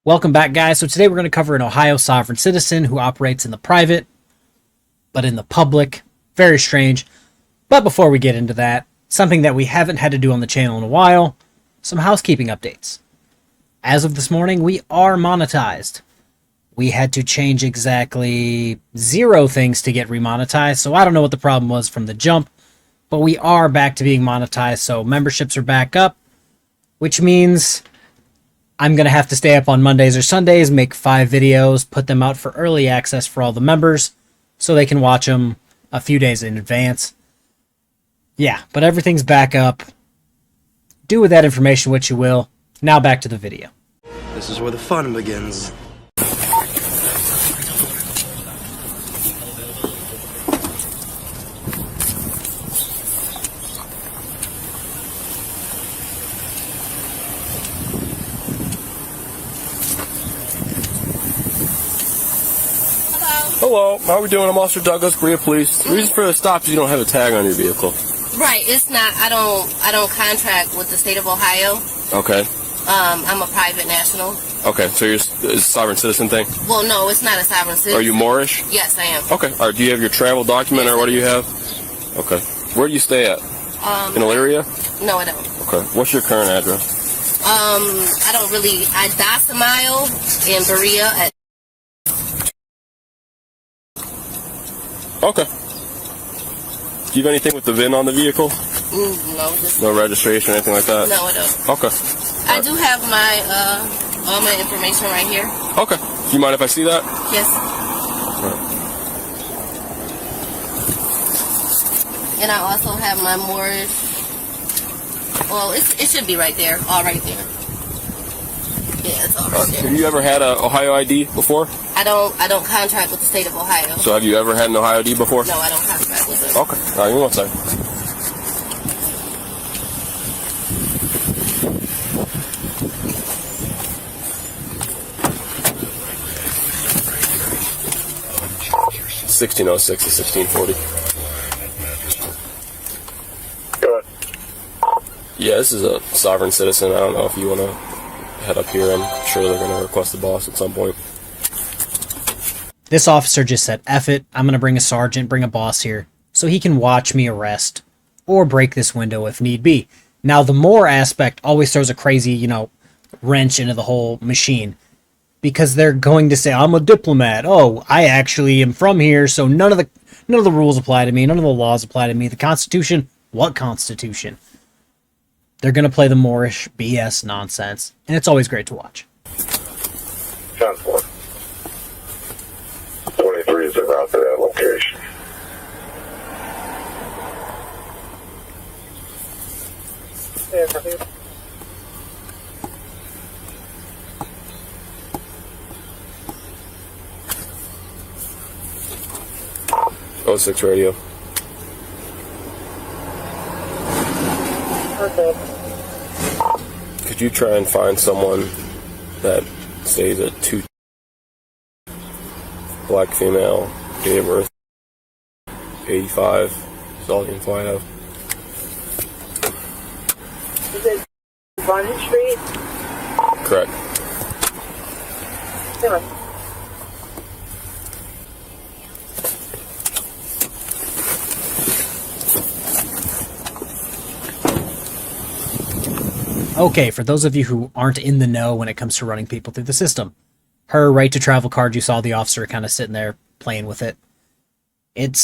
Welcome back, guys. So today we're going to cover an Ohio sovereign citizen who operates in the private, but in the public. Very strange. But before we get into that, something that we haven't had to do on the channel in a while, some housekeeping updates. As of this morning, we are monetized. We had to change exactly 0 things to get remonetized, so I don't know what the problem was from the jump, but we are back to being monetized, so memberships are back up, which means I'm going to have to stay up on Mondays or Sundays, make 5 videos, put them out for early access for all the members so they can watch them a few days in advance. Yeah, but everything's back up. Do with that information what you will. Now back to the video. This is where the fun begins. Hello, how are we doing? I'm Officer Douglas, Korea Police. The reason for the stop is you don't have a tag on your vehicle. Right, it's not, I don't contract with the state of Ohio. Okay. I'm a private national. Okay, so you're a sovereign citizen thing? Well, no, it's not a sovereign citizen. Are you Moorish? Yes, I am. Okay. All right, do you have your travel document or what do you have? Okay. Where do you stay at? In Elyria? No, I don't. Okay. What's your current address? I don't really, I docimile in Berea. Okay. Do you have anything with the VIN on the vehicle? No, just No registration or anything like that? No, I don't. Okay. I do have my, all my information right here. Okay. Do you mind if I see that? Yes. Right. And I also have my moorish. Well, it should be right there. All right there. Yeah, it's all right there. Have you ever had a Ohio ID before? I don't contract with the state of Ohio. So have you ever had an Ohio ID before? No, I don't contract with it. Okay. All right, give me 1 second. (1606) to 1640. Good. Yeah, this is a sovereign citizen. I don't know if you want to head up here. I'm sure they're going to request the boss at some point. This officer just said, F it, I'm going to bring a sergeant, bring a boss here, so he can watch me arrest or break this window if need be. Now, the Moor aspect always throws a crazy, wrench into the whole machine. Because they're going to say, I'm a diplomat. Oh, I actually am from here, so none of the rules apply to me. None of the laws apply to me. The Constitution? What Constitution? They're going to play the Moorish BS nonsense, and it's always great to watch. Transport. 23 is out to that location. Oh, 06 radio. Okay. Could you try and find someone that stays at 2 black female, date of birth 85, is all you can find out. Is it Vernon Street? Correct. Yeah. Okay, for those of you who aren't in the know when it comes to running people through the system, her right to travel card, you saw the officer kind of sitting there playing with it. It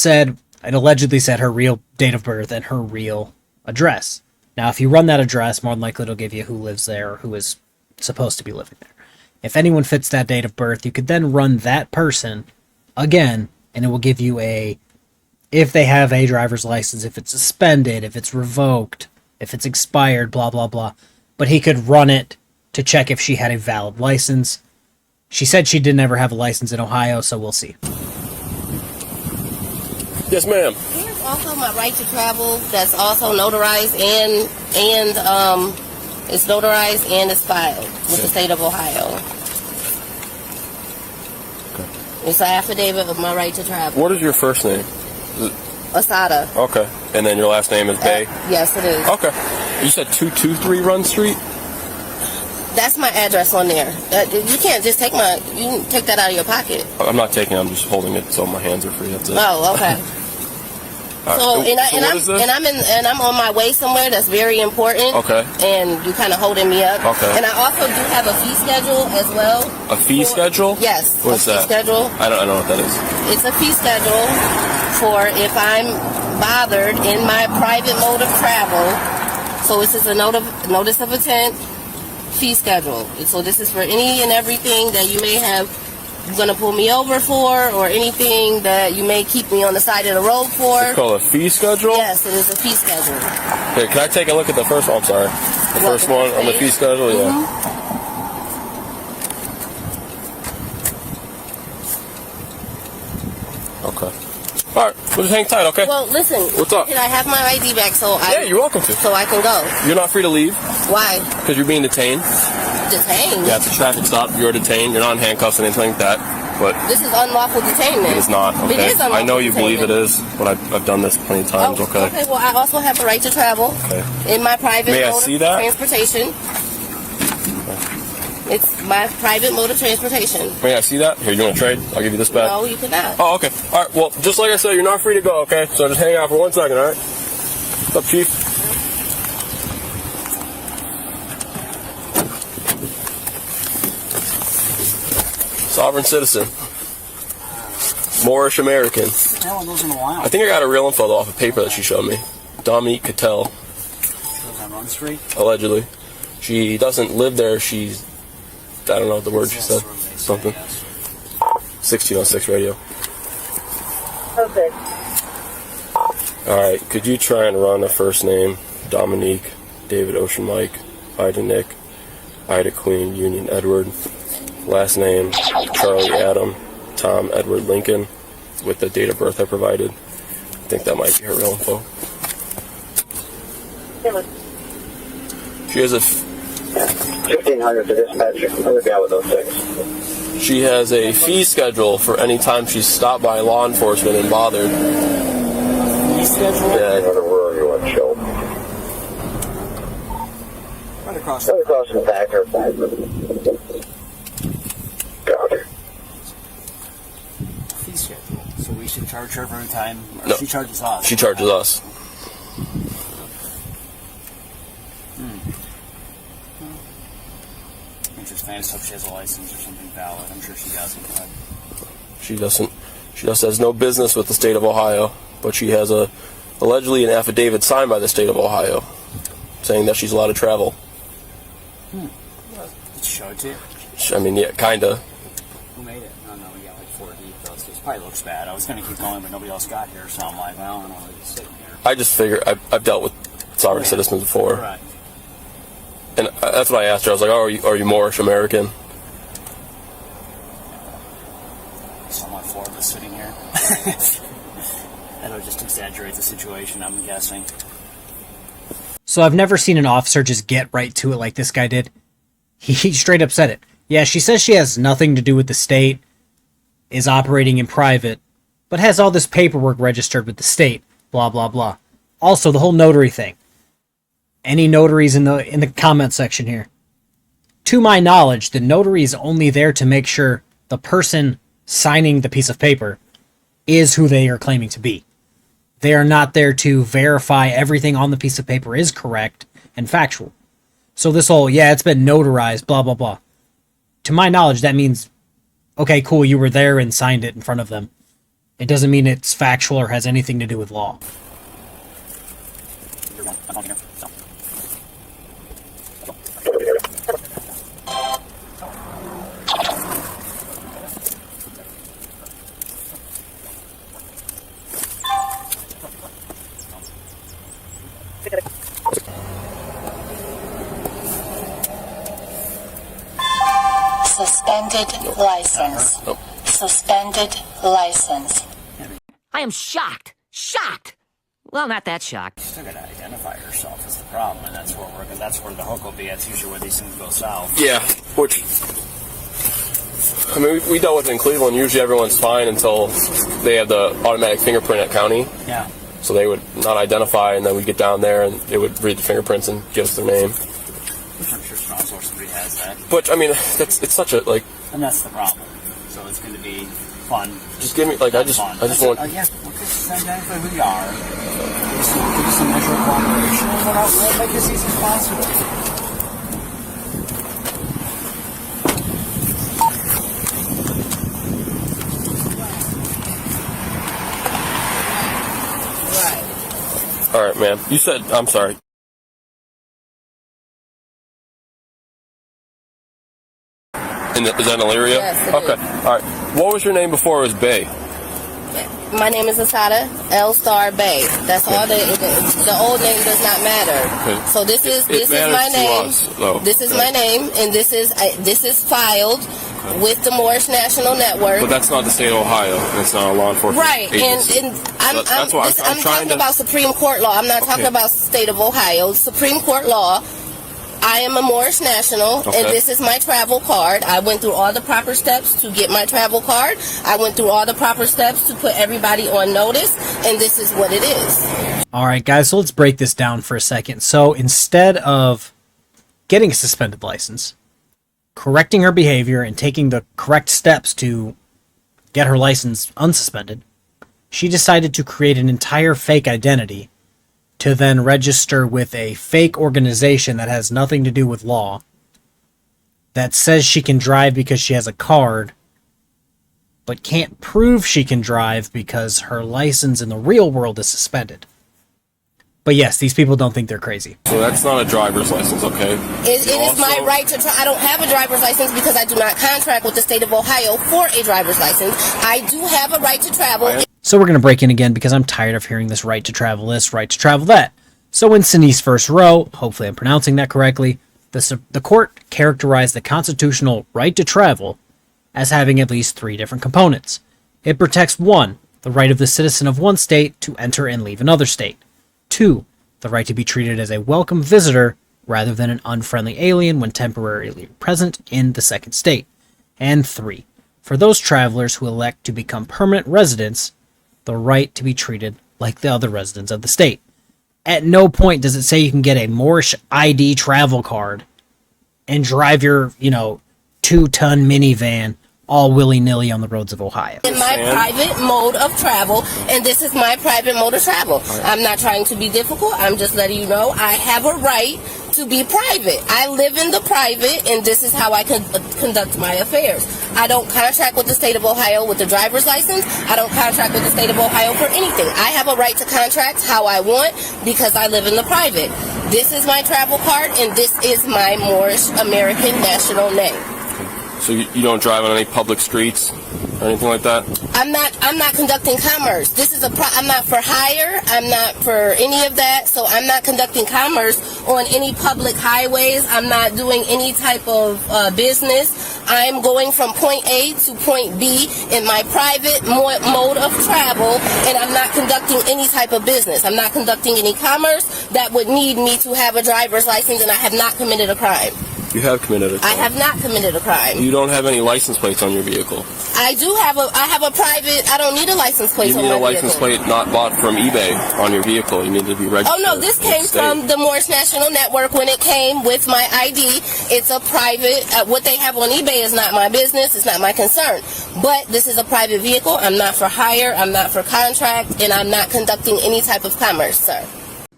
allegedly said her real date of birth and her real address. Now, if you run that address, more than likely it'll give you who lives there or who is supposed to be living there. If anyone fits that date of birth, you could then run that person again, and it will give you if they have a driver's license, if it's suspended, if it's revoked, if it's expired, blah, blah, blah. But he could run it to check if she had a valid license. She said she didn't ever have a license in Ohio, so we'll see. Yes, ma'am. Here's also my right to travel that's also notarized and it's notarized and it's filed with the state of Ohio. Okay. It's an affidavit of my right to travel. What is your first name? Asada. Okay. And then your last name is Bay? Yes, it is. Okay. You said 223 Run Street? That's my address on there. You can't just take you can take that out of your pocket. I'm not taking it, I'm just holding it so my hands are free. That's it. Oh, okay. So, I'm on my way somewhere that's very important. Okay. And you kind of holding me up. Okay. And I also do have a fee schedule as well. A fee schedule? Yes. What is that? Schedule. I don't know what that is. It's a fee schedule for if I'm bothered in my private mode of travel. So this is a notice of intent fee schedule. And so this is for any and everything that you may have. You're going to pull me over for, or anything that you may keep me on the side of the road for. It's called a fee schedule? Yes, it is a fee schedule. Okay, can I take a look at the first one? I'm sorry. The first one on the fee schedule? Yeah. Okay. All right, we'll just hang tight, okay? Well, listen. What's up? Can I have my ID back Yeah, you're welcome to. So I can go? You're not free to leave. Why? Because you're being detained. Detained? Yeah, it's a traffic stop. You're detained. You're not in handcuffs and anything like that. But this is unlawful detainment. It is not. Okay. It is unlawful I know you detainment. believe it is, but I've done this plenty of times. Okay. Okay. Well, I also have the right to travel. Okay. In my private May I mode see of that? transportation. It's my private mode of transportation. May I see that? Here, you want to trade? I'll give you this back. No, you cannot. Oh, okay. All right. Well, just like I said, you're not free to go. Okay. So just hang out for 1 second. All right. What's up, Chief? Sovereign citizen. Moorish American. I think I got her real info though off a paper that she showed me. Dominique Cattell. On Run Street? Allegedly. She doesn't live there. She's, I don't know the word she said. Something. 1606 radio. Okay. Alright, could you try and run a first name? Dominique, David Ocean Mike, Ida Nick, Ida Queen, Union Edward. Last name, Charlie Adam, Tom Edward Lincoln, with the date of birth I provided. I think that might be her real info. She has a 1500 to dispatch. Another guy with 06. She has a fee schedule for any time she's stopped by law enforcement and bothered. Fee schedule? Yeah. Another rural you want to show. Right across Right across the back or back. Got her. fee schedule. So we should charge her for every time, or No. she charges us? She charges us. Interesting. I just hope she has a license or something valid. I'm sure she doesn't. But She doesn't. She just has no business with the state of Ohio, but she has allegedly an affidavit signed by the state of Ohio saying that she's allowed to travel. did she show it to you? I mean, yeah, kinda. Who made it? I don't know. We got like 4 deep. So it probably looks bad. I was going to keep going, but nobody else got here, so I'm like, well, I don't know. It's sitting here. I just figure I've dealt with sovereign citizens before, Right. and that's what I asked her. I was like, "Oh, are you Moorish American?" Someone Florida sitting here. That'll just exaggerate the situation, I'm guessing. So I've never seen an officer just get right to it like this guy did. He straight up said it. Yeah, she says she has nothing to do with the state, is operating in private, but has all this paperwork registered with the state, blah, blah, blah. Also, the whole notary thing. Any notaries in the comment section here? To my knowledge, the notary is only there to make sure the person signing the piece of paper is who they are claiming to be. They are not there to verify everything on the piece of paper is correct and factual. So this whole, yeah, it's been notarized, blah, blah, blah. To my knowledge, that means, okay, cool, you were there and signed it in front of them. It doesn't mean it's factual or has anything to do with law. You're wrong. I'm not here. So. Suspended license. Suspended license. I am shocked. Shocked. Well, not that shocked. Still gotta identify yourself is the problem, and that's where the hook will be. That's usually where these things go south. Yeah, which, I mean, we dealt with it in Cleveland. Usually everyone's fine until they have the automatic fingerprint at county. Yeah. So they would not identify, and then we'd get down there, and they would read the fingerprints and give us their name. I'm sure Strong's or somebody has that. But I mean, it's such a like. And that's the problem. So it's going to be fun. Just give me like I just want. Yeah, okay, just identify who you are. Give us some measure of cooperation, and we'll make this easy as possible. Right. All right, ma'am. You said I'm sorry. Is that in Elyria? Yes, it okay. is. All right. What was your name before it was Bay? My name is Asada L Star Bay. That's all. The old name does not matter. Okay. So this is my name. This is my name, and this is filed with the Moorish National Network. But that's not the state of Ohio. And it's not a law enforcement right. agency. And I'm talking about Supreme Court law. I'm not talking about state of Ohio. Supreme Court law. I am a Moorish national, and this is my travel card. I went through all the proper steps to get my travel card. I went through all the proper steps to put everybody on notice, and this is what it is. All right, guys, so let's break this down for a second. So instead of getting a suspended license, correcting her behavior, and taking the correct steps to get her license unsuspended, she decided to create an entire fake identity to then register with a fake organization that has nothing to do with law, that says she can drive because she has a card, but can't prove she can drive because her license in the real world is suspended. But yes, these people don't think they're crazy. So that's not a driver's license, okay? It is my right to try. I don't have a driver's license because I do not contract with the state of Ohio for a driver's license. I do have a right to travel. So we're going to break in again because I'm tired of hearing this right to travel this, right to travel that. So in Sinise first row, hopefully I'm pronouncing that correctly, the court characterized the constitutional right to travel as having at least 3 different components. It protects 1, the right of the citizen of one state to enter and leave another state. 2, the right to be treated as a welcome visitor rather than an unfriendly alien when temporarily present in the second state. And 3, for those travelers who elect to become permanent residents, the right to be treated like the other residents of the state. At no point does it say you can get a Moorish ID travel card and drive your, 2-ton minivan all willy-nilly on the roads of Ohio. In my private mode of travel, and this is my private mode of travel. I'm not trying to be difficult. I'm just letting you know I have a right to be private. I live in the private, and this is how I conduct my affairs. I don't contract with the state of Ohio with a driver's license. I don't contract with the state of Ohio for anything. I have a right to contract how I want because I live in the private. This is my travel card, and this is my Moorish American national name. So you don't drive on any public streets or anything like that? I'm not conducting commerce. This is I'm not for hire. I'm not for any of that. So I'm not conducting commerce on any public highways. I'm not doing any type of business. I'm going from point A to point B in my private mode of travel, and I'm not conducting any type of business. I'm not conducting any commerce that would need me to have a driver's license, and I have not committed a crime. You have committed a crime. I have not committed a crime. You don't have any license plates on your vehicle. I have a private. I don't need a license plate on my vehicle. You need a license plate not bought from eBay on your vehicle. You need to be registered. Oh no, this came from the Moorish National Network when it came with my ID. It's a private. What they have on eBay is not my business. It's not my concern. But this is a private vehicle. I'm not for hire. I'm not for contract, and I'm not conducting any type of commerce, sir.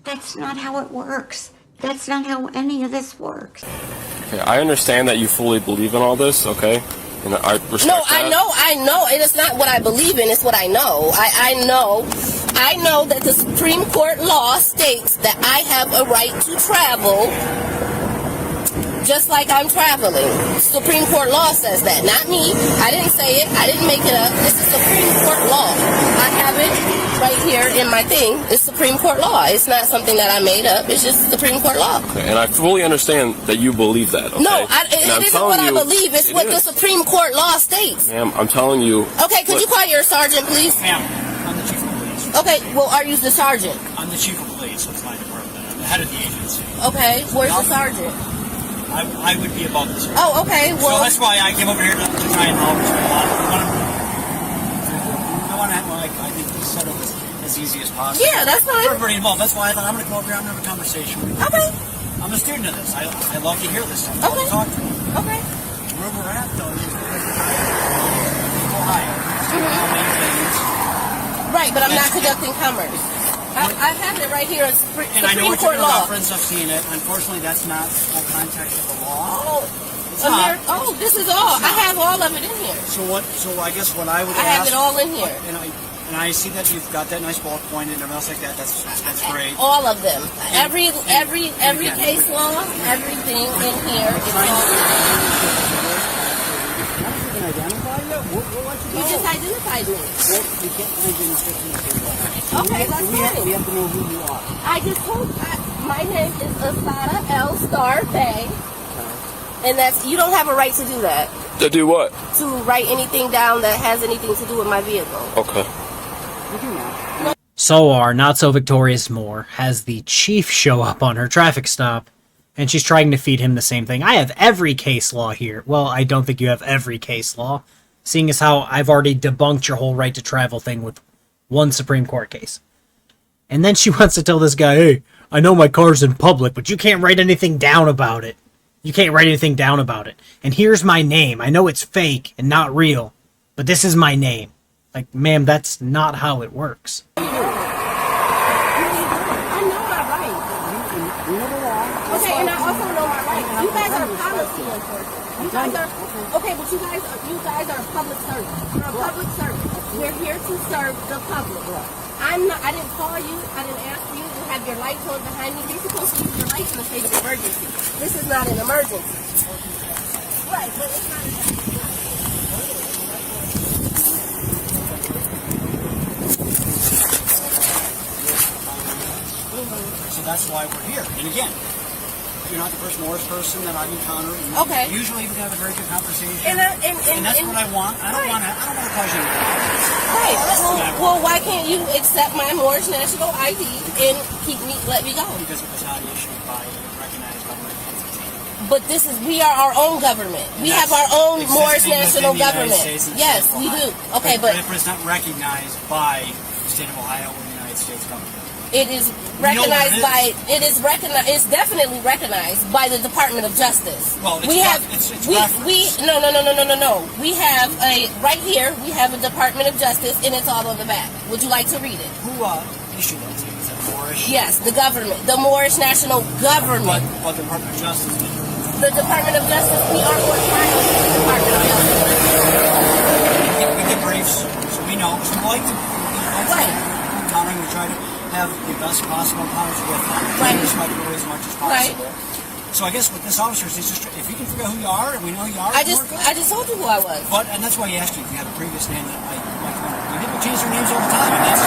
That's not how it works. That's not how any of this works. Okay, I understand that you fully believe in all this, okay? And I respect No, that. I know. It is not what I believe in, it's what I know. I know that the Supreme Court law states that I have a right to travel just like I'm traveling. Supreme Court law says that, not me. I didn't say it. I didn't make it up. This is Supreme Court law. I have it right here in my thing. It's Supreme Court law. It's not something that I made up. It's just Supreme Court law. Okay, and I fully understand that you believe that, okay? No, it isn't what I believe. It's what the Supreme Court law states. Ma'am, I'm telling you... Okay, could you call your sergeant, please? Ma'am, I'm the chief of police. Okay, well, are you the sergeant? I'm the chief of police. That's my department. I'm the head of the agency. Okay, where's the sergeant? I would be above the sergeant. Oh, okay, well... So that's why I came over here to try and help. I want to have, I think, this set up as easy as possible. Yeah, that's fine. Everybody involved. That's why I thought I'm going to come over here and have a conversation with you. Okay. I'm a student of this. I love to hear this stuff. I Okay. love to talk to you. Okay. Where we're at, though, is Ohio. Right, but I'm not conducting commerce. I have it right here. It's And I know Supreme what you're Court law. reference. I've seen it. Unfortunately, that's not the context of the law. Oh, this is all. I have all of it in here. So what? So I guess what I would I have it all in here. And I see that you've got that nice bullet point and everything else like that. That's great. All of them. Every case law, everything in here. It's all. You just identified me. Well, we can't find you in the system. Okay, that's fine. We have to know who you are. I just told my name is Asada L. Star Bay. And that's, you don't have a right to do that. To do what? To write anything down that has anything to do with my vehicle. Okay. So our not-so-victorious Moor has the chief show up on her traffic stop, and she's trying to feed him the same thing. I have every case law here. Well, I don't think you have every case law, seeing as how I've already debunked your whole right to travel thing with one Supreme Court case. And then she wants to tell this guy, hey, I know my car's in public, but you can't write anything down about it. You can't write anything down about it. And here's my name. I know it's fake and not real, but this is my name. Like, ma'am, that's not how it works. I know my rights. Okay, and I also know my rights. You guys are policy enforcement. You guys are okay, but you guys are public service. You're a public service. We're here to serve the public. I'm not. I didn't call you. I didn't ask you to have your lights on behind me. You're supposed to use your lights in a state of emergency. This is not an emergency. Right, but it's not an emergency. So that's why we're here. And again, you're not the first Moorish person that I've encountered. Okay. Usually we have a very good conversation. And that's what I want. I don't want to cause you any problems. Right. Well, why can't you accept my Moorish national ID and let me go? Because it was not issued by a recognized government entity. But we are our own government. We have our own Moorish national government. Yes, we do. Okay, but it's not recognized by the state of Ohio or the United States government. It is recognized by. It is recognized. It's definitely recognized by the Department of Justice. Well, no. We have right here. We have a Department of Justice, and it's all on the back. Would you like to read it? Who issued that to you? Is that Moorish? Yes, the government, the Moorish national government. What Department of Justice? The Department of Justice. We are organized with the Department of Justice. We get briefs, so we know. So we like to. We try to have the best possible encounters with them. Right. Respectfully as much as possible. Right. So I guess with this officer, it's just if you can figure out who you are and we know who you are. I just told you who I was. And that's why I asked you if you had a previous name that I like to know. People change their names all the time, and that's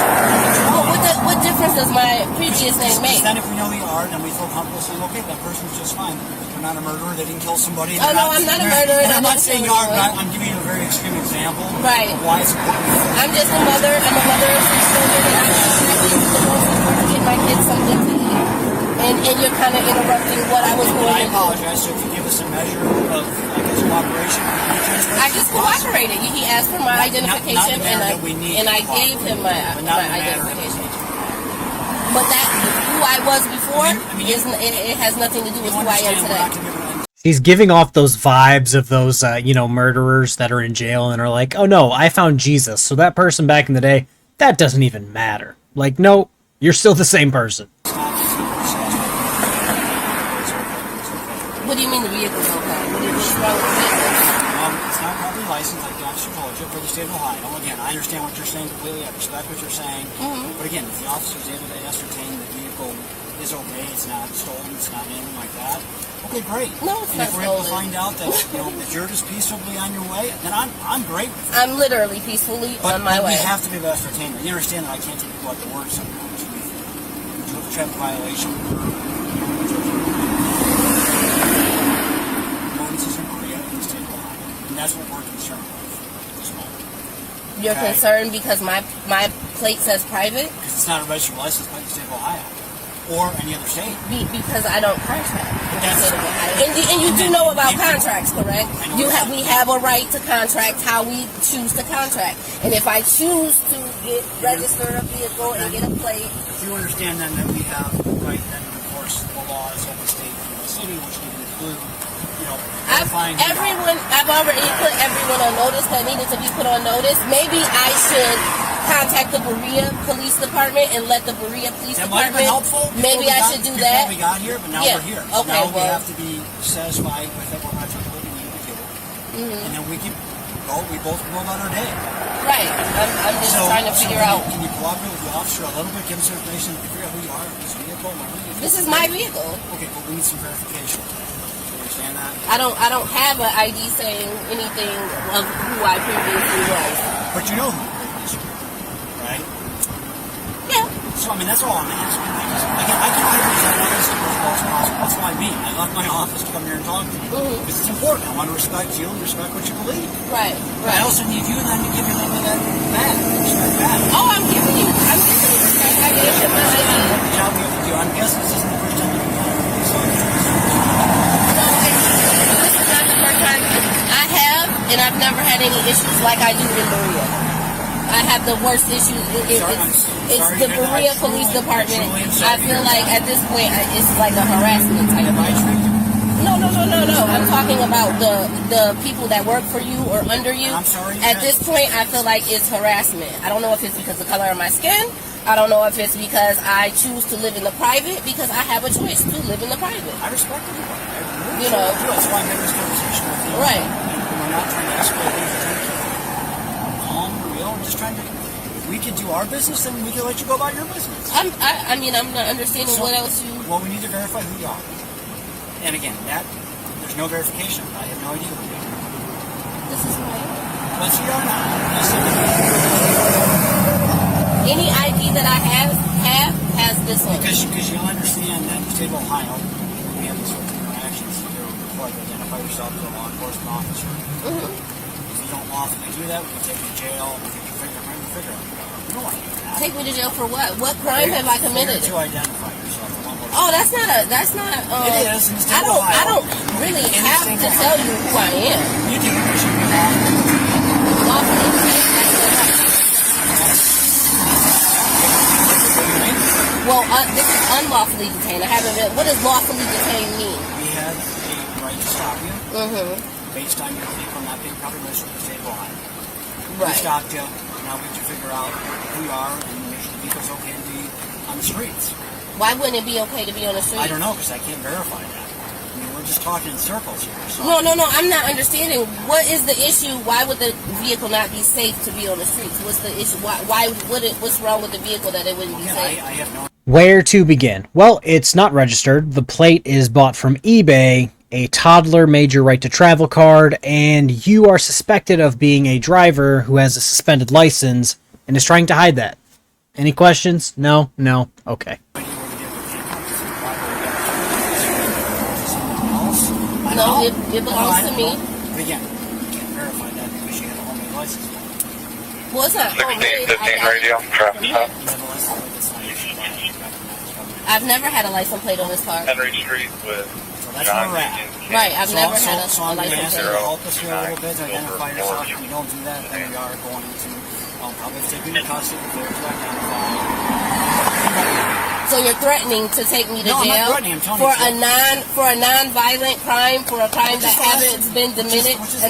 what difference does my previous name make? Then if we know who you are, then we feel comfortable saying, okay, that person's just fine. They're not a murderer. They didn't kill somebody. Oh no, I'm not a murderer. And I'm not saying you are, but I'm giving you a very extreme example. Right. Of why it's important. I'm just a mother. I'm a mother of 6 children, and I'm the most important to get my kids something to eat. And you're kind of interrupting what I was going to do. I apologize. So if you give us a measure of, cooperation, I just cooperated. He asked for my identification, and I gave him my identification. But who I was before, it has nothing to do with who I am today. He's giving off those vibes of those, murderers that are in jail and are like, oh no, I found Jesus. So that person back in the day, that doesn't even matter. Like, no, you're still the same person. What do you mean the vehicle's okay? What's wrong with the vehicle? It's not properly licensed, like the officer told you, for the state of Ohio. Again, I understand what you're saying completely. I respect what you're saying. Mm-hmm. But again, if the officer is able to ascertain the vehicle is okay, it's not stolen, it's not anything like that, okay, great. No, it's not stolen. And if we're able to find out that that you're just peacefully on your way, then I'm great with it. I'm literally peacefully on my way. But we have to be able to ascertain that. You understand that I can't take people at the word sometimes. We do a traffic violation. And that's what we're concerned with at this moment. You're concerned because my plate says private? Because it's not a registered license plate in the state of Ohio. Or any other state. Because I don't contract in the state of Ohio. And you do know about contracts, correct? We have a right to contract how we choose to contract. And if I choose to register a vehicle and get a plate... Do you understand then that we have the right then to enforce the laws of the state and the city, which can include I've already put everyone on notice that needed to be put on notice. Maybe I should contact the Berea Police Department and let the Berea Police That might have Department. been helpful. Maybe I should do that. Before we got here, but now we're here. So Okay, now we well, have to be satisfied with what we're actually what we need to do, and then we can go. We both go about our day. Right. I'm just trying to figure out. Can you cooperate with the officer a little bit? Give us information. Figure out who you are. This vehicle. This is my vehicle. Okay, but we need some verification. You understand that? I don't have an ID saying anything of who I previously was. But you know who it is, right? Yeah. So I mean, that's all I'm asking. I can represent this to as well as possible. That's why I left my office to come here and talk to you because it's important. I want to respect you and respect what you believe. Right. But I also need you then to give me a little bit of that back. Respect back. Oh, I'm giving you respect. I gave you my ID. Job with you. I'm guessing this isn't the first time you've done it. So this is not the first time. I have, and I've never had any issues like I do in Berea. I have the worst issues. It's the Berea Police Department. I feel like at this point it's like a harassment type of thing. No. I'm talking about the people that work for you or under you. I'm sorry. At this point, I feel like it's harassment. I don't know if it's because of the color of my skin. I don't know if it's because I choose to live in the private because I have a choice to live in the private. I respect everybody. You know. That's why I'm having this conversation with you. Right. And we're not trying to escalate things. Calm, real. We're just trying to. If we can do our business, then we can let you go about your business. I'm not understanding what else you. Well, we need to verify who you are. And again, there's no verification. I have no idea who you are. This is who I am. What's who you are now? Any ID that I have has this one. Because you'll understand that in the state of Ohio, we have these sorts of interactions. You're required to identify yourself as a law enforcement officer. If you don't lawfully do that, we can take you to jail. We can figure out. You don't want to do that. Take me to jail for what? What crime have I committed? To identify yourself. Oh, that's not. It is. In the state of Ohio. I don't really have to tell you who I am. You do because you can Lawfully detained. Well, this is unlawfully detained. I haven't been. What does lawfully detained mean? We have a right to stop you. Based on your vehicle not being properly registered in the state of Ohio. Right. We stopped you. Now we have to figure out who you are and make sure the vehicle's okay to be on the streets. Why wouldn't it be okay to be on the street? I don't know because I can't verify that. I mean, we're just talking in circles here. So. No. I'm not understanding. What is the issue? Why would the vehicle not be safe to be on the streets? What's the issue? What's wrong with the vehicle that it wouldn't be safe? I have no. Where to begin? Well, it's not registered. The plate is bought from eBay, a toddler major right to travel card, and you are suspected of being a driver who has a suspended license and is trying to hide that. Any questions? No? Okay. No, it belongs to me. But again, you can't verify that because you have a homemade license plate. Well, it's not homemade. 1615 radio, traffic stop. You have a license plate that's not issued by I've never had a license plate on this car. Henry Street with that's where we're at. Right, I've never had a So I'm going to license ask you plate. to help us here a little bit to identify yourself. If you don't do that, then we are going to probably take you into custody for failure to identify. So you're threatening to take me to No, I'm jail not threatening. I'm telling you. for a non-violent crime, for a crime that hasn't been committed. Which is the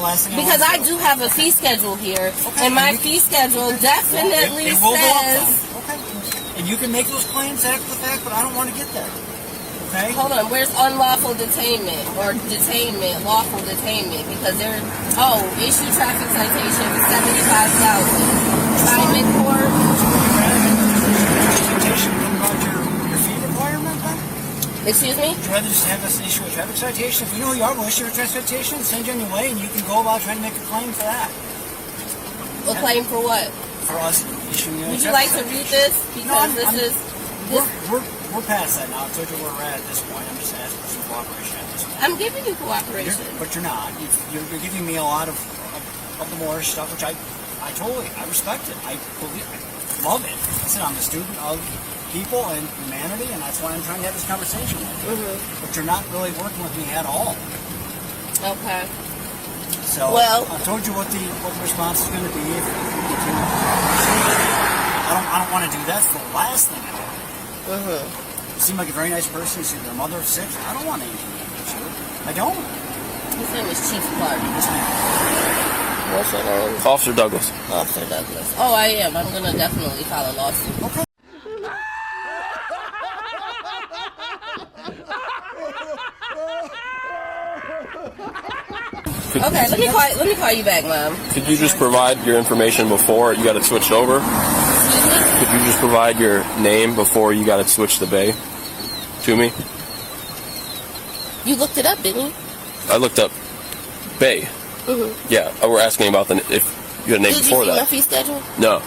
last thing Because I do have a fee schedule here, and my fee schedule definitely it will go up says. then. Okay. And you can make those claims after the fact, but I don't want to get there. Okay. Hold on, where's unlawful detainment or detainment, lawful detainment? Because issue traffic citation for $75,000. Time in court. Your fee requirement then? Excuse me? Would you rather just have us issue a traffic citation? If you know who you are, we'll issue a traffic citation, send you on your way, and you can go about trying to make a claim for that. A claim for what? For us issuing you a Would you traffic like to citation. read this? Because We're past that now. I told you where we're at this point. I'm just asking for some cooperation at this point. I'm giving you cooperation. But you're not. You're giving me a lot of the Moorish stuff, which I respect it. I love it. Listen, I'm a student of people and humanity, and that's why I'm trying to have this conversation with you. But you're not really working with me at all. Okay. So I told you what the response is going to be. If you continue. I don't want to do that. That's the last thing I want. You seem like a very nice person. You said you're a mother of 6. I don't want anything to do with you. I don't. His name is Chief Clark. Yes, ma'am. What's your name? Officer Douglas. Officer Douglas. Oh, I am. I'm gonna definitely file a lawsuit. Okay. Okay, let me call you back, Mom. Could you just provide your information before you got it switched over? Excuse me? Could you just provide your name before you got it switched to Bay to me? You looked it up, didn't you? I looked up Bay. Mm-hmm. Yeah, we're asking about if you had a name before Did you see that. my fee schedule? No.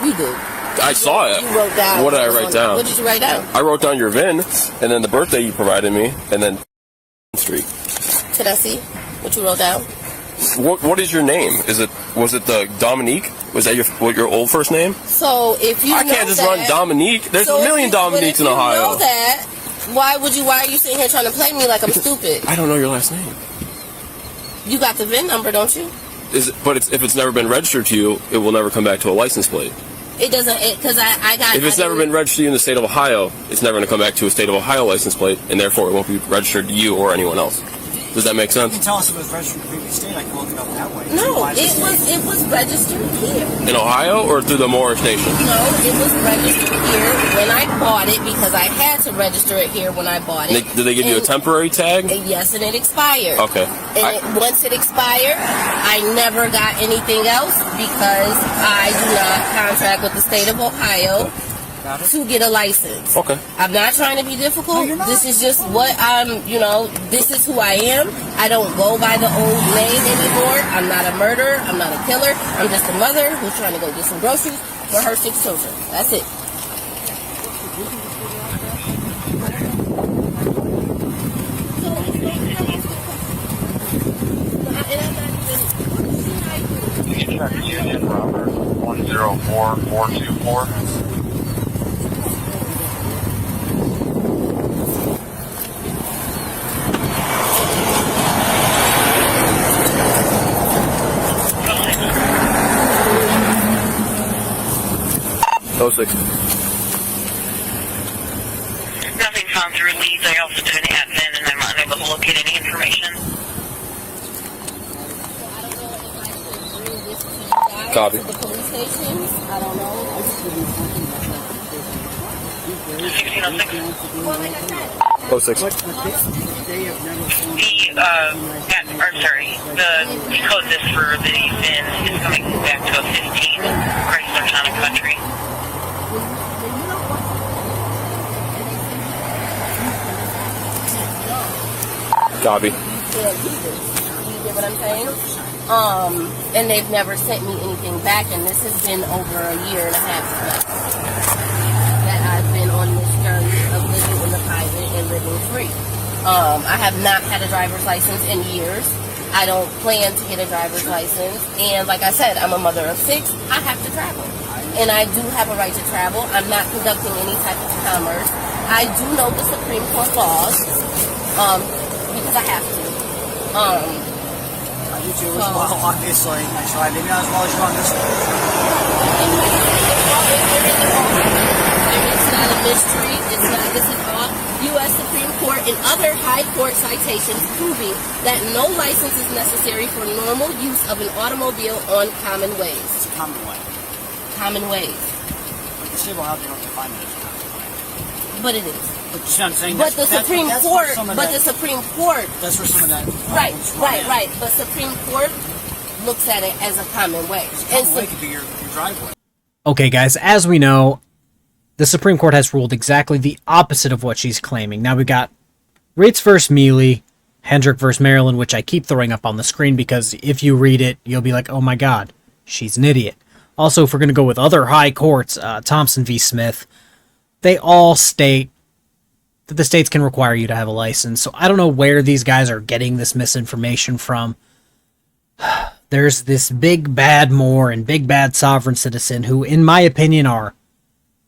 You did. I saw it. You wrote down. What did I write down? What did you write down? I wrote down your VIN, and then the birthday you provided me, and then Street. Could I see what you wrote down? What is your name? Was it the Dominique? Was that your old first name? So if you I can't just run Dominique. There's a million Dominiques in Ohio. If you know that, why are you sitting here trying to play me like I'm stupid? I don't know your last name. You got the VIN number, don't you? If it's never been registered to you, it will never come back to a license plate. It doesn't, because I got... If it's never been registered to you in the state of Ohio, it's never going to come back to a state of Ohio license plate, and therefore it won't be registered to you or anyone else. Does that make sense? You can tell us if it was registered in the previous state. I can look it up that way. No, it was registered here. In Ohio or through the Moorish Nation? No, it was registered here when I bought it because I had to register it here when I bought it. Did they give you a temporary tag? Yes, and it expired. Okay. Once it expired, I never got anything else because I do not contract with the state of Ohio to get a license. Okay. I'm not trying to be difficult. No, this is just what this is who I am. I don't go by the old name anymore. I'm not a murderer. I'm not a killer. I'm just a mother who's trying to go get some groceries for her 6 children. That's it. Check Union Robert 104424. Oh, 6. Nothing found through leads. I also did an admin and I'm unable to locate any information. Copy. The police stations, I don't know. 1606. Oh, 6. The code this for the VIN is coming back to a 15 Chrysler Town Country. Copy. You get what I'm saying? And they've never sent me anything back, and this has been over a year and a half now that I've been on this journey of living in the private and living free. I have not had a driver's license in years. I don't plan to get a driver's license, and like I said, I'm a mother of 6. I have to travel, and I do have a right to travel. I'm not conducting any type of commerce. I do know the Supreme Court laws, because I have to. I do too as well, obviously. I try, maybe not as well as you on this one. It's not a mystery. This is all U.S. Supreme Court and other high court citations proving that no license is necessary for normal use of an automobile on common ways. It's a common way. Common ways. But the state of Ohio, they don't define it as a common way. But it is. But you know what I'm saying? But the Supreme Court. That's where some of that. Right. But Supreme Court looks at it as a common way. Common way could be your driveway. Okay, guys, as we know, the Supreme Court has ruled exactly the opposite of what she's claiming. Now we got Rates versus Mealy, Hendrick versus Maryland, which I keep throwing up on the screen because if you read it, you'll be like, oh my god, she's an idiot. Also, if we're going to go with other high courts, Thompson v. Smith, they all state that the states can require you to have a license. So I don't know where these guys are getting this misinformation from. There's this big bad Moor and big bad sovereign citizen who, in my opinion, are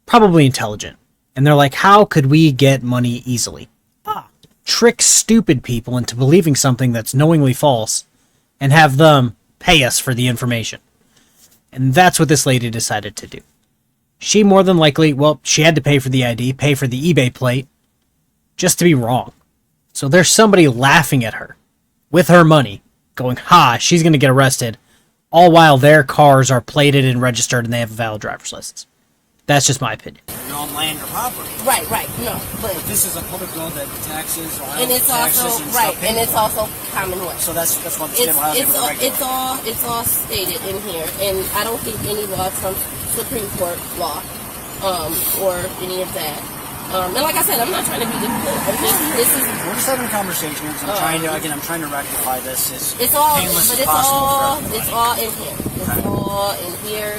probably intelligent. And they're like, how could we get money easily? Trick stupid people into believing something that's knowingly false and have them pay us for the information. And that's what this lady decided to do. She more than likely, she had to pay for the ID, pay for the eBay plate, just to be wrong. So there's somebody laughing at her with her money, going, ha, she's going to get arrested, all while their cars are plated and registered and they have a valid driver's license. That's just my opinion. You're on land or property. Right. No, but this is a public road that taxes, and it's also and it's also Commonwealth. So that's what the state of Ohio is able to regulate. It's all stated in here, and I don't think any law trumps Supreme Court law, or any of that. And like I said, I'm not trying to be difficult. We're just having a conversation. I'm trying to rectify this as it's all, painless but as possible. it's all in here. It's all in here.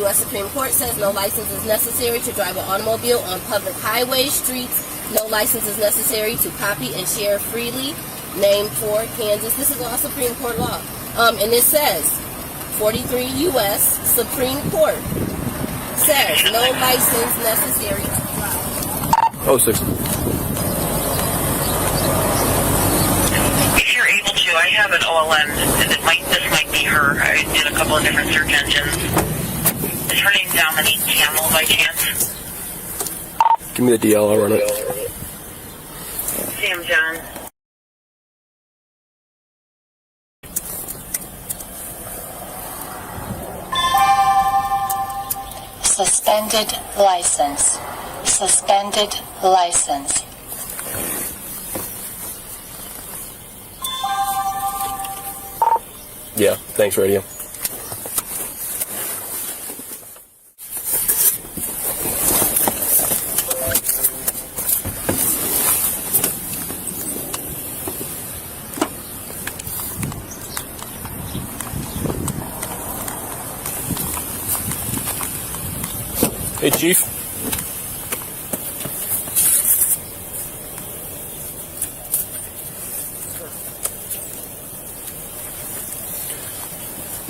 U.S. Supreme Court says no license is necessary to drive an automobile on public highways, streets. No license is necessary to copy and share freely. Name 4, Kansas. This is all Supreme Court law. And it says 43 U.S. Supreme Court says no license necessary to drive. Oh, 6. If you're able to, I have an OLM. This might be her. I did a couple of different search engines. Is her name Dominique Camel by chance? Give me the DL, I'll run it. Sam John. Suspended license. Suspended license. Yeah, thanks, radio. Hey, Chief.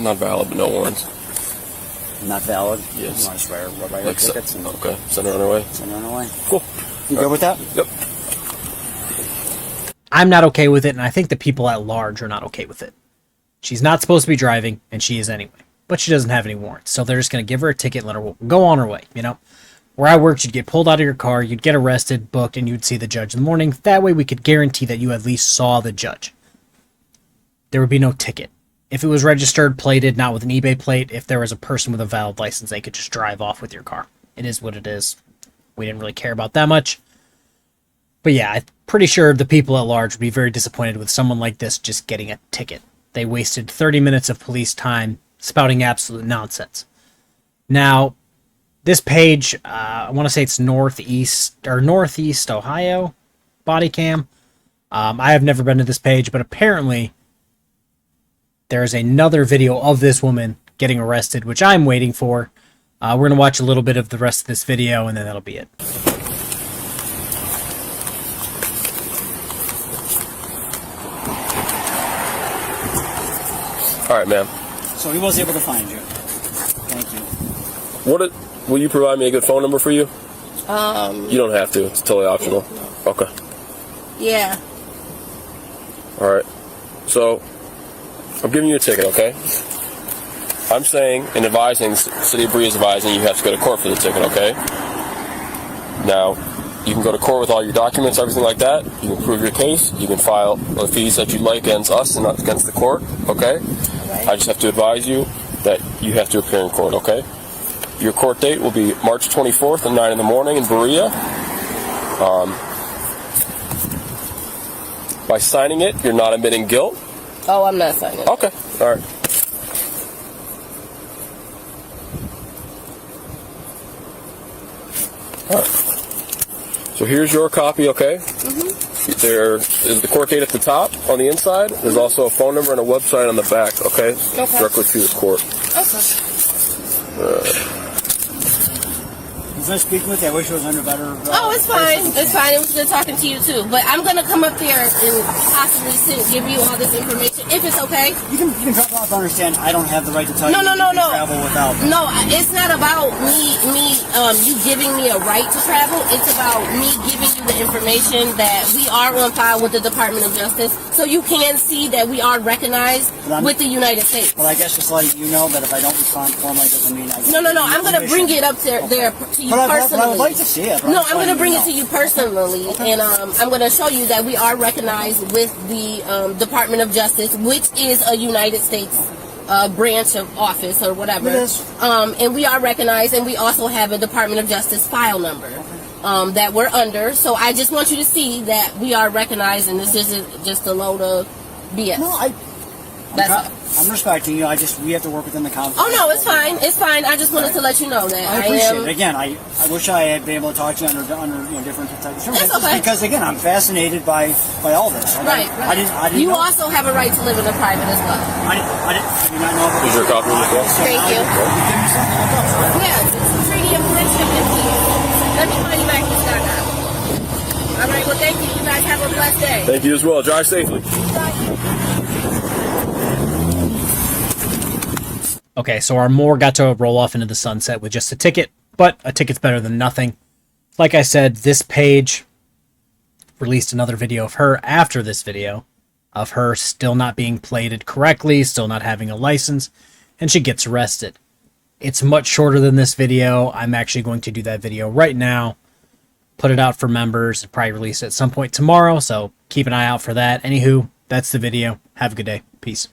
Not valid, but no warrants. Not valid? Yes. You want us to write our tickets? Okay, send her on her way. Send her on her way. Cool. You good with that? Yep. I'm not okay with it, and I think the people at large are not okay with it. She's not supposed to be driving, and she is anyway. But she doesn't have any warrants, so they're just going to give her a ticket and let her go on her way, you know? Where I worked, you'd get pulled out of your car, you'd get arrested, booked, and you'd see the judge in the morning. That way we could guarantee that you at least saw the judge. There would be no ticket. If it was registered, plated, not with an eBay plate, if there was a person with a valid license, they could just drive off with your car. It is what it is. We didn't really care about that much. But yeah, I'm pretty sure the people at large would be very disappointed with someone like this just getting a ticket. They wasted 30 minutes of police time spouting absolute nonsense. Now, this page, I want to say it's Northeast Ohio body cam. I have never been to this page, but apparently there's another video of this woman getting arrested, which I'm waiting for. We're going to watch a little bit of the rest of this video, and then that'll be it. All right, ma'am. So he was able to find you. Thank you. Will you provide me a good phone number for you? You don't have to. It's totally optional. Okay. Yeah. All right. So, I'm giving you a ticket, okay? I'm saying and advising, City of Bree is advising you have to go to court for the ticket, okay? Now, you can go to court with all your documents, everything like that. You can prove your case. You can file the fees that you'd like against us and not against the court, okay? Right. I just have to advise you that you have to appear in court, okay? Your court date will be March 24th at 9 in the morning in Berea. By signing it, you're not admitting guilt. Oh, I'm not signing. Okay, all right. All right. So here's your copy, okay? Mm-hmm. There is the court date at the top on the inside. There's also a phone number and a website on the back, okay? Okay. Directly to the court. Okay. Was I speaking with you? I wish it was under better... Oh, it's fine. It's fine. It was good talking to you, too. But I'm going to come up there and possibly give you all this information, if it's okay. You can drop off to understand I don't have the right to tell you No. travel without... No, it's not about you giving me a right to travel. It's about me giving you the information that we are on file with the Department of Justice, so you can see that we are recognized with the United States. Well, I guess just letting you know that if I don't respond formally doesn't mean I... No. I'm going to bring it up there to you you but personally. I would like to see it. No, I'm going to bring it to you personally, and I'm going to show you that we are recognized with the Department of Justice, which is a United States branch of office or whatever. It is. And we are recognized, and we also have a Department of Justice file number that we're under. So I just want you to see that we are recognized, and this isn't just a load of BS. No, I'm respecting you. We have to work within the confines. Oh no, it's fine. It's fine. I just wanted to let you know that I appreciate it. Again, I wish I had been able to talk to you under different types of circumstances, okay. because again, I'm fascinated by all this. Right. I didn't You know. also have a right to live in a private as well. I did not know about Is there a copy of this one? Thank you. Yeah, it's a treaty of friendship. Let me call you back to start now. All right. Well, thank you. You guys have a blessed day. Thank you as well. Drive safely. Okay, so our Moor got to roll off into the sunset with just a ticket, but a ticket's better than nothing. Like I said, this page released another video of her after this video, of her still not being plated correctly, still not having a license, and she gets arrested. It's much shorter than this video. I'm actually going to do that video right now, put it out for members, and probably release it at some point tomorrow, so keep an eye out for that. Anywho, that's the video. Have a good day. Peace.